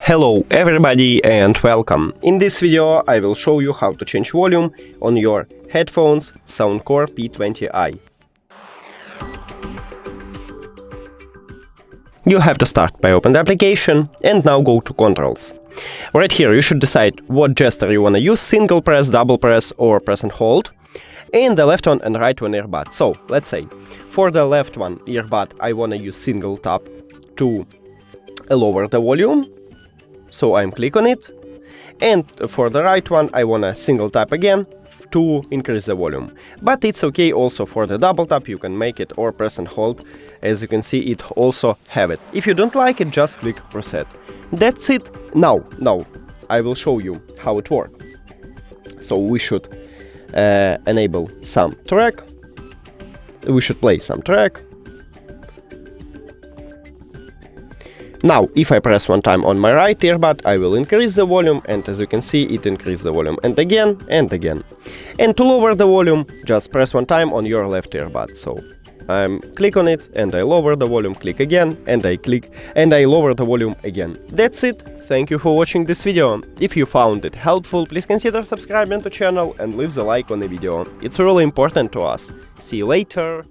Hello everybody and welcome. In this video I will show you how to change volume on your headphones Soundcore P20i. You have to start by open the application and now go to controls. Right here you should decide what gesture you wanna use, single press, double press or press and hold. And the left one and right one earbud. So let's say for the left one earbud I wanna use single tap to lower the volume. So I'm click on it, and for the right one I wanna single tap again to increase the volume. But it's okay also for the double tap, you can make it or press and hold. As you can see, it also have it. If you don't like it, just click reset. That's it. Now I will show you how it works. So we should enable some track. We should play some track. Now, if I press one time on my right earbud, I will increase the volume, and as you can see, it increased the volume, and again, and again. And to lower the volume, just press one time on your left earbud. So, I'm click on it, and I lower the volume, click again, and I click, and I lower the volume again. That's it. Thank you for watching this video. If you found it helpful, please consider subscribing to the channel and leave the like on the video. It's really important to us. See you later.